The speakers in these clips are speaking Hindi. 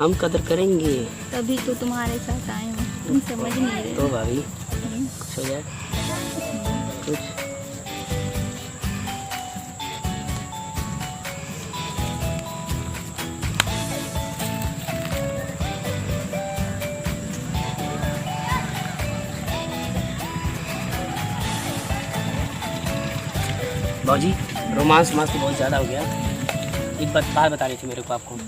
हम कदर करेंगे तभी तो तुम्हारे साथ आए हूँ, तुम समझ नहीं रहे। तो भाभी कुछ हो जाए कुछ। बाबूजी रोमांस तो बहुत ज़्यादा हो गया। एक बात बता रही थी मेरे को आपको।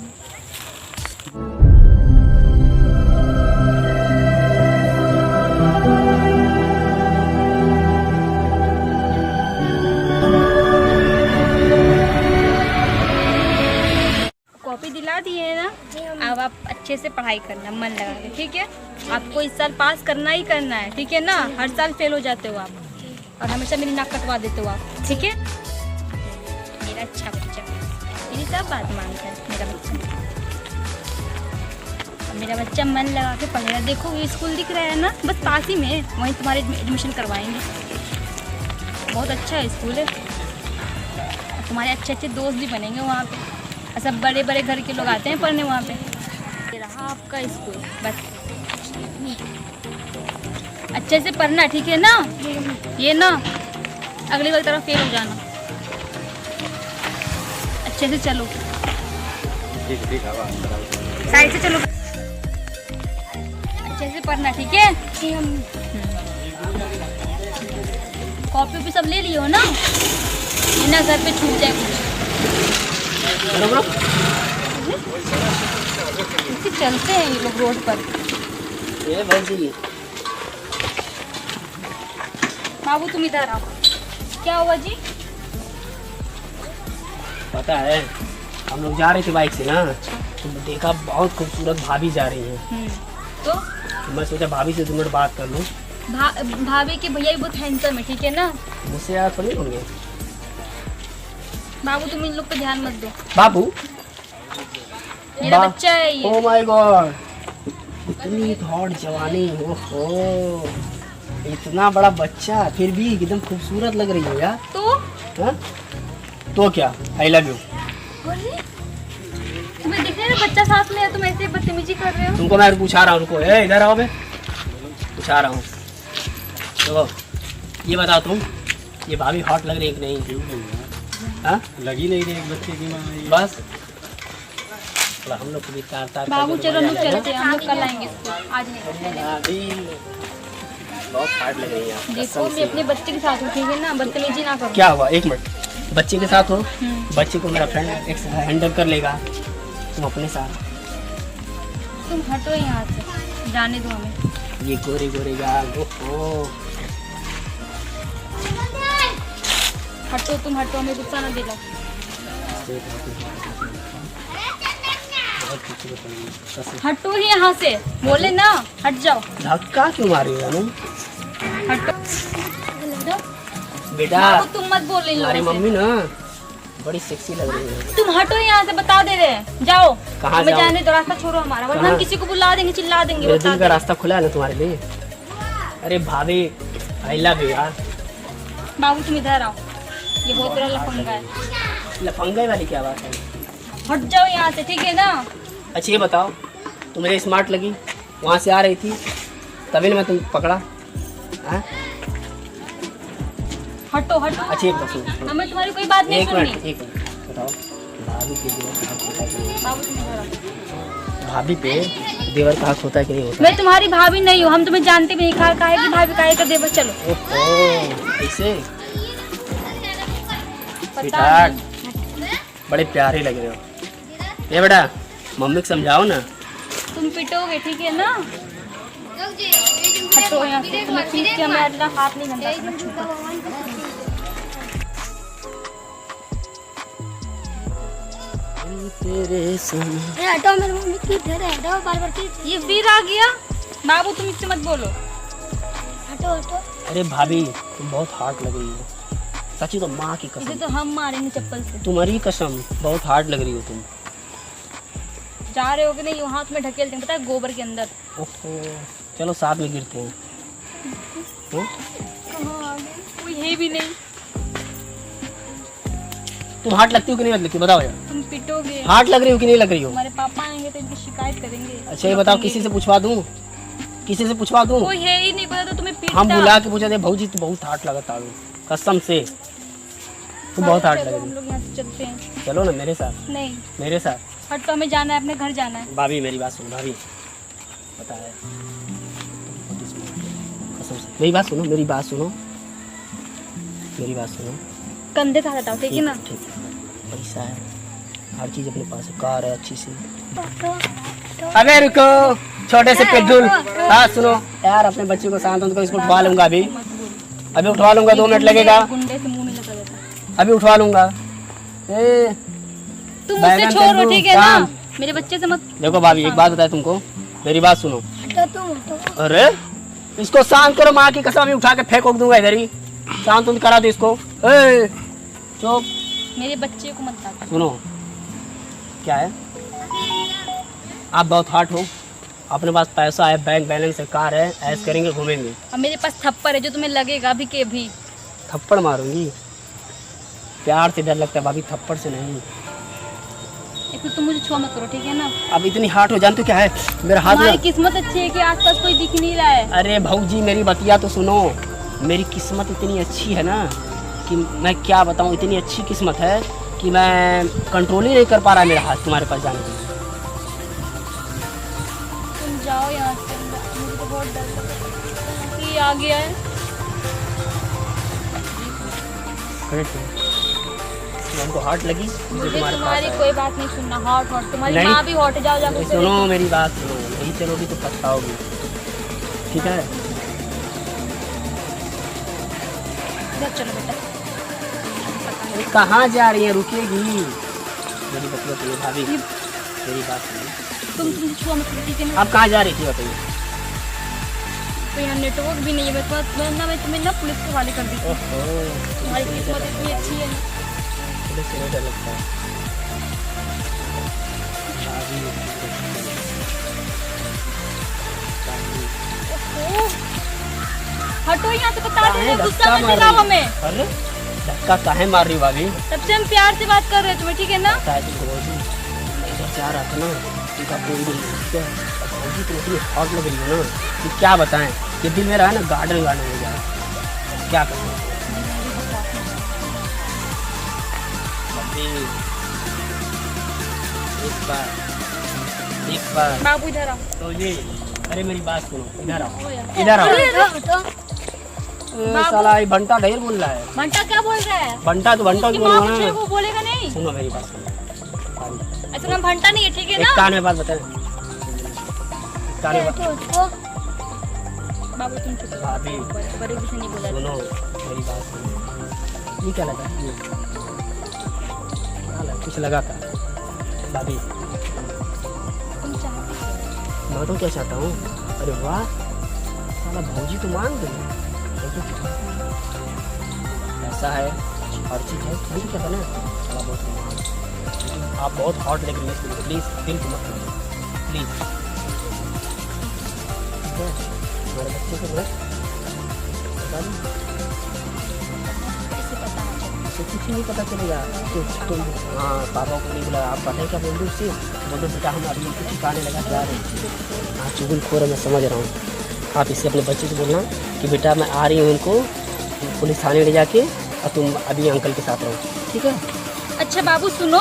कॉपी दिला दिए है ना, अब आप अच्छे से पढ़ाई करना मन लगा के, ठीक है। आपको इस साल पास करना ही करना है, ठीक है ना। हर साल फेल हो जाते हो आप और हमेशा मेरी नाक कटवा देते हो आप, ठीक है। मेरा अच्छा बच्चा, मेरी सब बात मानता है मेरा बच्चा। मेरा बच्चा मन लगा के पढ़ेगा। देखो ये स्कूल दिख रहा है ना, बस पास ही में, वहीं तुम्हारे एडमिशन करवाएंगे। बहुत अच्छा स्कूल है, तुम्हारे अच्छे अच्छे दोस्त भी बनेंगे वहाँ पे। सब बड़े बड़े घर के लोग आते हैं पढ़ने वहाँ पे। ये रहा आपका स्कूल, बस अच्छे से पढ़ना, ठीक है ना। ये ना अगली बार तरफ फेल हो जाना। अच्छे से चलो, साइड से चलो, अच्छे से पढ़ना, ठीक है। कॉपी भी सब ले लियो ना, ये ना घर पे छूट जाए कुछ। चलते हैं ये लोग रोड पर। ये भाई बाबू तुम इधर आओ। क्या हुआ जी? पता है हम लोग जा रहे थे बाइक से ना, तो देखा बहुत खूबसूरत भाभी जा रही है। तो मैं सोचा भाभी से 2 मिनट बात कर लूँ। भाभी के भैया भी बहुत हैंडसम है, ठीक है ना। मुझसे यार थोड़ी होंगे। बाबू तुम इन लोग पे ध्यान मत दो। बाबू मेरा बच्चा है ये। ओह माय गॉड, इतनी हॉट जवानी, ओहो इतना बड़ा बच्चा, फिर भी एकदम खूबसूरत लग रही हो यार। तो हा? तो क्या, आई लव यू। तुम्हें दिख रहा है बच्चा साथ में है, तुम ऐसे बदतमीजी कर रहे हो। तुमको मैं पूछा रहा हूँ, उनको इधर आओ, मैं पूछा रहा हूँ। तो ये बताओ तुम, ये भाभी हॉट लग रही है कि नहीं? हाँ लगी नहीं रही एक बच्चे की माँ। बस हम लोग को भी तार बाबू चलो हम लोग चलते हैं, हम लोग कल आएंगे स्कूल, आज नहीं। अभी बहुत हार्ड लग रही है। देखो मैं अपने बच्चे के साथ हूँ, ठीक है ना, बदतमीजी ना करो। क्या हुआ, एक मिनट, बच्चे के साथ हो, बच्चे को मेरा फ्रेंड हैंडल कर लेगा, तुम अपने साथ। तुम हटो यहाँ से, जाने दो हमें। ये गोरे गोरे गाल, ओहो हटो, तुम हटो, हमें गुस्सा ना दिलाओ। हटो ही यहाँ से, बोले ना हट जाओ। धक्का क्यों मारी हो तुम? हटो बेटा, बाबू तुम मत बोल रही हमारी लोगों मम्मी ना बड़ी सेक्सी लग रही है। से। तुम हटो यहाँ से, बता दे रहे हैं, जाओ। कहाँ हमें जाऊँ? जाने दो, रास्ता छोड़ो हमारा, वरना हम कहाँ? किसी को बुला देंगे, चिल्ला देंगे। मेरे बता दिल का दे। रास्ता खुला है ना तुम्हारे लिए। अरे भाभी आई लव यू यार। बाबू तुम इधर आओ, ये बहुत बड़ा लफंगा है। लफंगे वाली क्या बात है? हट जाओ यहाँ से, ठीक है ना। अच्छा ये बताओ, तुम मुझे स्मार्ट लगी, वहाँ से आ रही थी तभी ना मैं तुम पकड़ा। हाँ? हटो हटो। अच्छा एक बात सुनो, हमें तुम्हारी कोई बात नहीं एक सुननी। मिनट बताओ, भाभी पे देवर का हक होता है कि नहीं? बाबू तुम इधर आओ। भाभी पे देवर का हक होता है कि नहीं होता? मैं तुम्हारी भाभी नहीं हूँ, हम तुम्हें जानते भी नहीं। काहे की भाभी, काहे का देवर। चलो ओहो ऐसे पता स्वीटहार्ट, नहीं। बड़े प्यारे लग रहे हो। ये बेटा मम्मी को समझाओ ना। तुम पिटोगे, ठीक है ना। हटो यहाँ से, तुम्हें प्लीज क्या, मैं अपना हाथ नहीं गंदा करना छूटा। तेरे संग हटो, मेरी मम्मी की इधर है, हटो बार-बार की। ये फिर आ गया। बाबू तुम इससे मत बोलो, हटो हटो। अरे भाभी तुम बहुत हार्ड लग रही हो, सच्ची तो माँ की इसे कसम, तो हम मारेंगे चप्पल से। तुम्हारी कसम बहुत हार्ड लग रही हो तुम। जा रहे हो कि नहीं, हाथ में ढकेल देंगे, पता है, गोबर के अंदर। ओहो चलो साथ में गिरते हैं। कहाँ आ गए, कोई है भी नहीं। तुम हार्ट लगती हो कि नहीं लगती बताओ यार। तुम पिटोगे, हार्ट लग रही हो कि नहीं लग रही हो? हमारे पापा आएंगे तो इनकी शिकायत करेंगे। अच्छा ये बताओ, किसी से पूछवा दूं? किसी से पूछवा दूं? कोई है ही नहीं, पता तो तुम्हें पीटता। हम बुला के पूछे थे भाजी तू बहुत हार्ट लगता है कसम से, तू बहुत हार्ट चलो, लग हम रही। लोग यहाँ से चलते हैं। चलो ना मेरे साथ, नहीं मेरे साथ। हट, तो हमें जाना है, अपने घर जाना है। भाभी मेरी बात सुनो, भाभी पता है कसम से, मेरी बात सुनो, मेरी बात सुनो, मेरी बात सुनो। कंधे का हटाओ, ठीक है ना? ठीक है, पैसा है, हर चीज़ अपने पास है, कार है अच्छी सी। अबे रुको छोटे से पिट्ठुल, हाँ सुनो यार, अपने बच्चे को शांत करो, इसको उठवा लूंगा अभी, अभी उठवा लूंगा, 2 मिनट लगेगा, गुंडे से मुंह में लगा देता। अभी उठवा लूंगा। ए तुम बैगन मुझसे छोड़ो, कद्दू, ठीक है ना? काम। मेरे बच्चे से मत। देखो भाभी एक बात बताए तुमको, मेरी बात सुनो। अरे इसको शांत करो, माँ की कसम, अभी उठा के फेंक दूंगा इधर ही, शांत करा दो इसको। ए चुप, मेरे बच्चे को मत डांटो। सुनो क्या है, आप बहुत हार्ट हो, अपने पास पैसा है, बैंक बैलेंस है, कार है, ऐश करेंगे घूमेंगे। अब मेरे पास थप्पड़ है जो तुम्हें लगेगा अभी के भी। थप्पड़ मारूंगी? प्यार से डर लगता है भाभी, थप्पड़ से नहीं। एक तो तुम मुझे छुआ मत करो, ठीक है ना? अब इतनी हार्ट हो, जानते हो क्या है मेरा हाथ हमारी में। किस्मत अच्छी है कि आसपास कोई दिख नहीं रहा है। अरे भाऊजी मेरी बतिया तो सुनो, मेरी किस्मत इतनी अच्छी है ना कि मैं क्या बताऊं, इतनी अच्छी किस्मत है कि मैं कंट्रोल ही नहीं कर पा रहा है मेरा हाथ तुम्हारे पास जाने के लिए। तुम जाओ यहाँ से, मुझे तो बहुत डर लग रहा है कि आ गया है। हमको हार्ट लगी, मुझे मुझे तुम्हारे तुम्हारी पास कोई बात नहीं सुनना। हॉट हॉट, तुम्हारी नहीं। माँ भी हॉट है, जाओ जाकर है। सुनो मेरी बात सुनो, नहीं चलोगी तो पछताओगी, ठीक है? चलो बेटा। अरे कहाँ जा रही है, रुकेगी? मेरी बतिया सुनो भाभी, मेरी बात सुनो। तुम छुआ मत करो, ठीक है ना? आप कहाँ जा रही थी बताइए? तो यहाँ नेटवर्क भी नहीं है मेरे पास, वरना मैं तुम्हें ना पुलिस के हवाले कर दी। ओहो, तुम्हारी किस्मत इतनी अच्छी है ना। पुलिस से नहीं डर लगता है। भाभी, ओह, हटो यहाँ से, बता दे काहे गुस्सा धक्का मत मार दिलाओ रही? हमें। अरे धक्का काहे मार रही हो भाभी? तब से हम प्यार से बात कर रहे हैं तुम्हें, ठीक है ना? पता है तुमको भाभी, इधर से आ रहा था ना, उनका कोई नहीं, ठीक है? अब भाभी तो इतनी हॉट लग रही हो ना कि क्या बताएं, ये दिल मेरा है ना गार्डन गार्डन हो जाए, क्या करें? भाभी एक बार बाबू इधर आओ। तो ये, अरे मेरी बात सुनो, इधर आओ, यार। इधर आओ। बाबू। साला ये बंटा ढेर बोल रहा है। घंटा क्या बोल रहा है? बंटा तो बंटा उसकी बोल माँ रहा कुछ है वो बोलेगा नहीं। सुनो मेरी बात सुनो, ऐसा नाम घंटा नहीं है, ठीक है एक ना? कान में बात बताए, कान में बात। बाबू तुम चुप रहो। भाभी बड़े कुछ नहीं बोला। सुनो मेरी बात सुनो, ये क्या लगा, ये क्या लगा? कुछ लगा था भाभी? तुम चाहते हो? मैं तो क्या चाहता हूँ, अरे वाह साला भौजी तो मान गई, ऐसा है हर चीज़ है, ठीक है ना? थोड़ा बहुत मान, आप बहुत हॉट लग रही है, प्लीज़ दिल को मत करो प्लीज़, ठीक है? हमारे बच्चे को बस बता दो, कैसे पता है? तो कुछ नहीं पता चलेगा तो तुम, हाँ पापा को नहीं बुलाया, आप पता है क्या बोल दो उससे, बोल दो बेटा हम अभी कुछ ठिकाने लगा जा रहे हैं। हाँ चुगलखोर है, मैं समझ रहा हूँ, आप इससे अपने बच्चे से बोलना कि बेटा मैं आ रही हूँ उनको पुलिस थाने ले जाके, और तुम अभी अंकल के साथ रहो, ठीक है? अच्छा बाबू सुनो,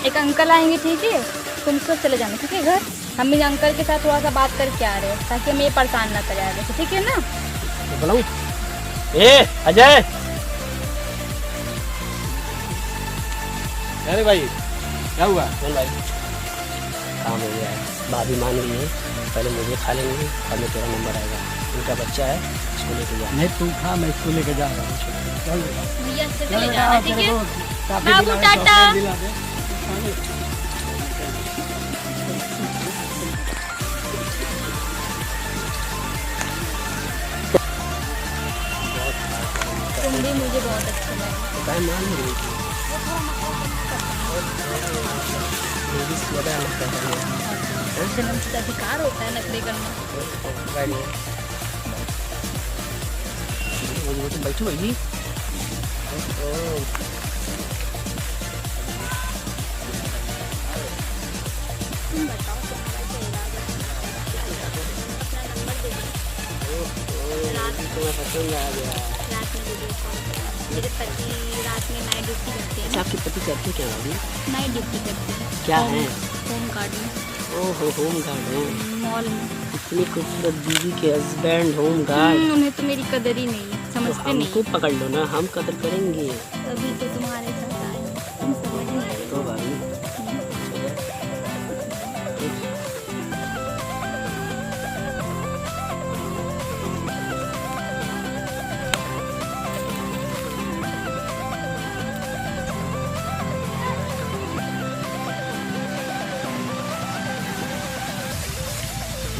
एक अंकल आएंगे, ठीक है? तुम तो चले जाना, ठीक है घर? हम इस अंकल के साथ थोड़ा सा बात करके आ रहे हैं ताकि हमें ये परेशान ना करे आगे से, ठीक है ना? तो बुलाऊं? ए अजय, अरे भाई क्या हुआ? बोल भाई, काम हो गया है, भाभी मान गई है, पहले मुझे खा लेंगे और मैं तेरा नंबर आएगा, उनका बच्चा है उसको लेके जा। नहीं तू खा, मैं इसको लेके जा रहा हूँ। चल भैया अच्छे से ले जाना, ठीक है? बाबू टाटा। तुम भी मुझे बहुत अच्छे लगे। टाइम मान नहीं रही ज़्यादा लगता है, जन्म से अधिकार होता है नखरे करना। तुम बैठो भाई, तुम बताओ तुम्हारा क्या इरादा है? अपना नंबर दे दो। रात तुम्हें पसंद आ गया। रात में वीडियो कॉल करना। मेरे पति रात में नाइट ड्यूटी करते हैं अच्छा, आपके पति करते क्या भाभी? नाइट ड्यूटी करते हैं। क्या है? होम गार्ड में, ओहो, होम गार्ड है। मॉल में। इतनी खूबसूरत बीवी के हस्बैंड होम गार्ड। उन्हें तो मेरी कदर ही नहीं है, तो समझते नहीं। हमको पकड़ लो ना, हम कदर करेंगे। तभी तो तुम्हारे साथ आए, तुम समझ नहीं रहे। तो भाभी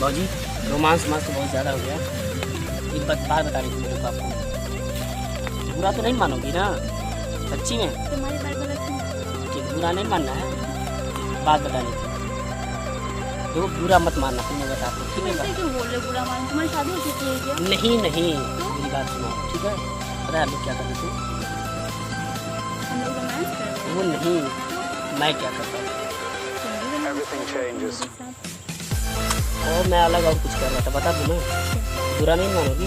बाबूजी, रोमांस मस्त बहुत ज़्यादा हो गया। एक बात बता रही थी मेरे को आपको, बुरा तो नहीं मानोगी ना? सच्ची में तुम्हारी बात गलत है। ठीक, बुरा नहीं मानना है, बात बतानी थी। देखो, बुरा मत मानना, फिर मैं बताता हूँ, ठीक है? ऐसे क्यों बोल रहे हो बुरा मान? तुम्हारी शादी हो चुकी है क्या? नहीं नहीं, मेरी बात सुनो, ठीक है? पता है हम लोग क्या कर रहे थे? हम लोग रोमांस कर रहे हैं। वो नहीं, मैं क्या करता हूँ और मैं अलग और कुछ कर रहा था, बता दूँ ना? बुरा नहीं मानोगी?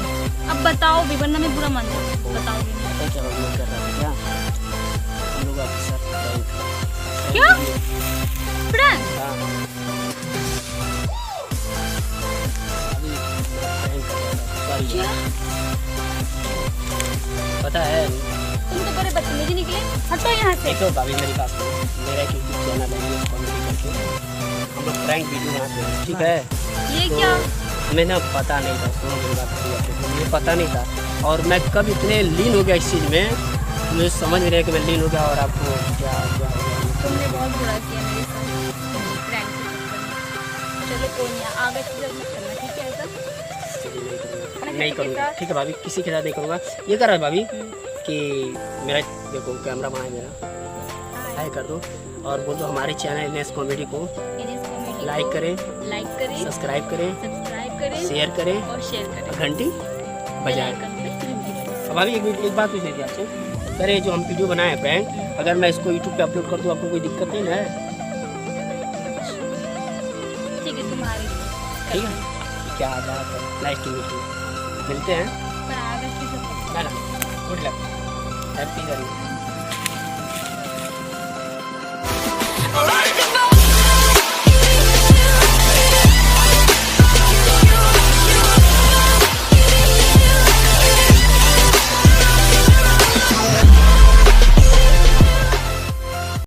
अब बताओ भी, वरना मैं बुरा मान जाऊँ। बताओगे नहीं। पता है क्या मैं कर रहा था? क्या हम लोग आपके साथ prank- क्या? प्रैंक? हाँ। अभी prank कर रहा था, sorry क्या? यार। पता है, तुम तो बड़े बदतमीजी निकले। हटो यहाँ से। देखो भाभी, मेरी बात सुनो, मेरा एक यूट्यूब चैनल है, न्यूज़ कॉमेडी करके हम लोग प्रैंक वीडियो बनाते हैं, ठीक है? ये तो क्या? हमें ना पता नहीं था, सुनो मेरी बात पूरी आपको, मुझे पता नहीं था और मैं कब इतने लीन हो गया इस चीज़ में, मुझे समझ नहीं रहा कि मैं लीन हो गया और आपको क्या क्या हो गया। तुमने बहुत बुरा किया मेरे साथ प्रैंक के चक्कर में। चलो कोई नहीं, आगे से जब मत करना, ठीक है? ऐसा चलिए, नहीं करूँगा, ठीक है भाभी, किसी के साथ नहीं करूँगा। ये कर रहा है भाभी कि मेरा देखो कैमरा वहाँ है मेरा, हाय कर दो और बोल दो हमारे चैनल नेस कॉमेडी को लाइक करें, सब्सक्राइब करें, शेयर करें और शेयर करें, घंटी बजाएं। आइकन पे क्लिक करें। अब अभी एक बात पूछ रही थी आपसे, अरे जो हम वीडियो बनाए हैं प्रैंक, अगर मैं इसको यूट्यूब पे अपलोड कर दूँ आपको कोई दिक्कत नहीं ना है? ठीक है, तुम्हारे लिए। ठीक है, क्या बात है, नाइस टू मीट यू, मिलते हैं। पर आगे किसी ना ना, गुड लक, हैप्पी जर्नी।